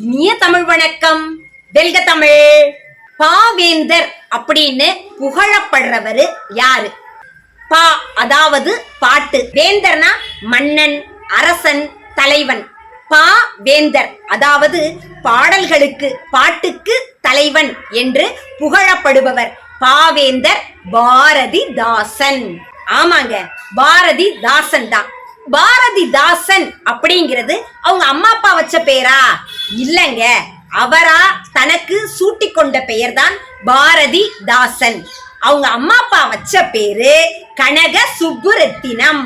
இனிய தமிழ் வணக்கம். வெல்க தமிழ். பாவேந்தர் அப்படின்னு புகழப்படுறவரு யாரு? பா அதாவது பாட்டு, வேந்தர்னா மன்னன், அரசன், தலைவன். பா வேந்தர் அதாவது பாடல்களுக்கு, பாட்டுக்கு தலைவன் என்று புகழப்படுபவர் பாவேந்தர் பாரதிதாசன். ஆமாங்க, பாரதிதாசன் தான். பாரதிதாசன் அப்படிங்கிறது அவங்க அம்மா அப்பா வச்ச பேரா? இல்லங்க, அவரா தனக்கு சூட்டி கொண்ட பெயர் தான் பாரதிதாசன். அவங்க அம்மா அப்பா வச்ச பேரு கனக சுப்புரத்தினம்.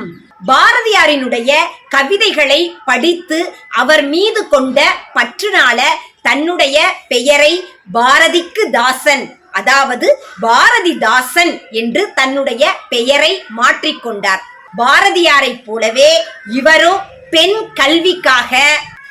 பாரதியாரினுடைய கவிதைகளை படித்து அவர் மீது கொண்ட பற்றுனால தன்னுடைய பெயரை பாரதிக்கு தாசன், அதாவது பாரதிதாசன் என்று தன்னுடைய பெயரை மாற்றிக்கொண்டார். பாரதியாரை போலவே இவரும் பெண் கல்விக்காக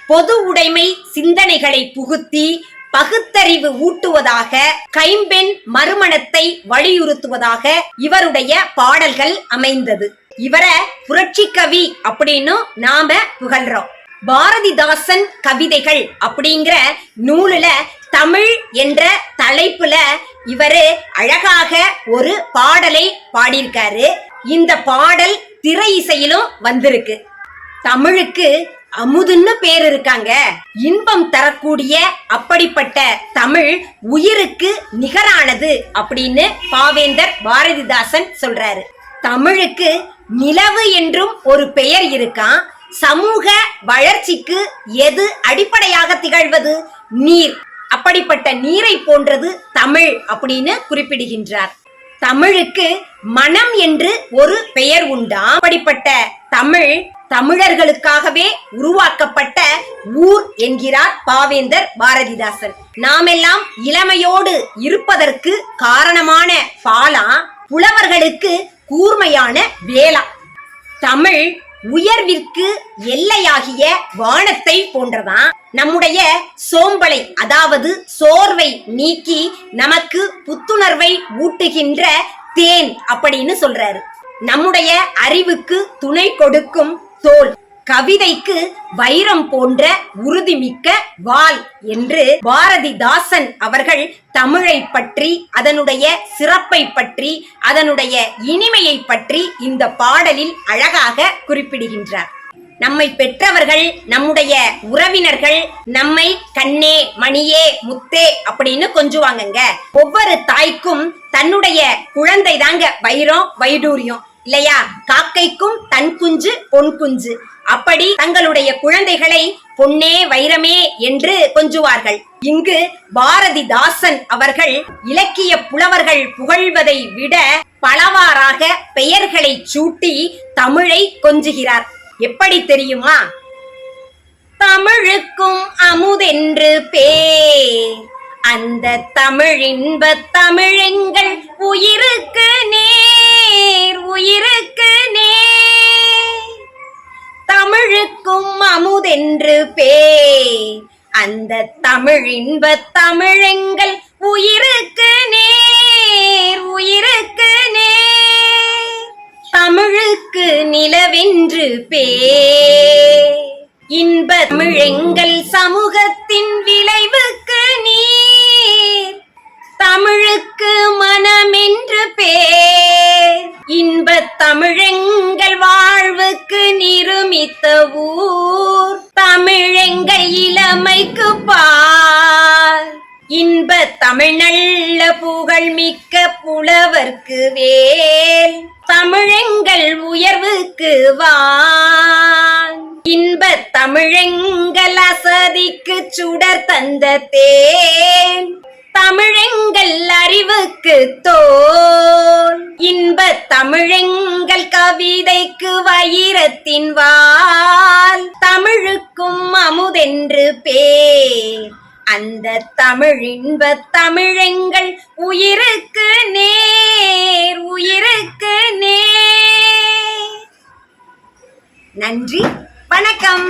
பொது உடைமை சிந்தனைகளை புகுத்தி பகுத்தறிவு ஊட்டுவதாக, கைம்பெண் மறுமணத்தை வலியுறுத்துவதாக இவருடைய பாடல்கள் அமைந்தது. இவரை புரட்சி கவி அப்படின்னு நாம புகழ்றோம். பாரதிதாசன் கவிதைகள் அப்படிங்கிற நூலுல தமிழ் என்ற தலைப்புல இவரு அழகாக ஒரு பாடலை பாடியிருக்காரு. இந்த பாடல் திரை இசையிலும் வந்திருக்கு. தமிழுக்கு அமுதுன்னு பேர் இருக்காங்க. இன்பம் தரக்கூடிய அப்படிப்பட்ட தமிழ் உயிருக்கு நிகரானது அப்படின்னு பாவேந்தர் பாரதிதாசன் சொல்றாரு. தமிழுக்கு நிலவு என்றும் ஒரு பெயர் இருக்கான். சமூக வளர்ச்சிக்கு எது அடிப்படையாக திகழ்வது? நீர். அப்படிப்பட்ட நீரை போன்றது தமிழ் அப்படின்னு குறிப்பிடுகின்றார். தமிழுக்கு மனம் என்று ஒரு பெயர் உண்டா. அப்படிப்பட்ட தமிழ் தமிழர்களுக்காகவே உருவாக்கப்பட்ட ஊர் என்கிறார் பாவேந்தர் பாரதிதாசன். நாமெல்லாம் இளமையோடு இருப்பதற்கு காரணமான பாலா, புலவர்களுக்கு கூர்மையான வேளா. தமிழ் உயர்விற்கு எல்லையாகிய வானத்தை போன்றதான். நம்முடைய சோம்பலை, அதாவது சோர்வை நீக்கி நமக்கு புத்துணர்வை ஊட்டுகின்ற தேன் அப்படின்னு சொல்றாரு. நம்முடைய அறிவுக்கு துணை கொடுக்கும் தோல். கவிதைக்கு வைரம் போன்ற உறுதிமிக்க வாள் என்று பாரதிதாசன் அவர்கள் தமிழை பற்றி, அதனுடைய சிறப்பை பற்றி, அதனுடைய இனிமையை பற்றி இந்த பாடலில் அழகாக குறிப்பிடுகின்றார். நம்மை பெற்றவர்கள், நம்முடைய உறவினர்கள் நம்மை கண்ணே, மணியே, முத்தே அப்படின்னு கொஞ்சுவாங்கங்க. ஒவ்வொரு தாய்க்கும் தன்னுடைய குழந்தை தாங்க வைரம், வைடூரியம் இல்லையா? காக்கைக்கும் தன் குஞ்சு பொன் குஞ்சு. அப்படி தங்களுடைய குழந்தைகளை பொன்னே, வைரமே என்று கொஞ்சுவார்கள். இங்கு பாரதிதாசன் அவர்கள் இலக்கிய புலவர்கள் புகழ்வதை விட பலவாறாக பெயர்களை சூட்டி தமிழை கொஞ்சுகிறார். எப்படி தெரியுமா? தமிழுக்கும் அமுதென்று பேர், அந்த தமிழின்ப தமிழெங்கள் உயிருக்கு நேர், உயிருக்கு நேர். தமிழுக்கும் அமுதென்று பேர், அந்த தமிழின்ப தமிழெங்கள் உயிருக்கு நேர், உயிருக்கு நேர். தமிழுக்கு நிலவென்று பேர், இன்ப தமிழெங்கள் சமூகத்தின் விளைவுக்கு நீர். தமிழுக்கு மனமென்று பேர், இன்ப தமிழெங்கள் வாழ்வுக்கு நிருமித்த ஊர். தமிழெங்கள் இளமைக்கு பார், இன்ப தமிழ் நல்ல புகழ் மிக்க புலவர்க்கு வேல். தமிழெங்கள் உயர்வுக்கு வான், இன்ப தமிழெங்கள் அசதிக்கு சுடர் தந்த தேன். தமிழெங்கள் அறிவுக்கு தோல், இன்ப தமிழெங்கள் கவிதைக்கு வைரத்தின் வாள். தமிழுக்கும் அமுதென்று பேர், அந்த தமிழின்ப தமிழெங்கள் உயிருக்கு நேர், உயிருக்கு நேர். நன்றி, வணக்கம்.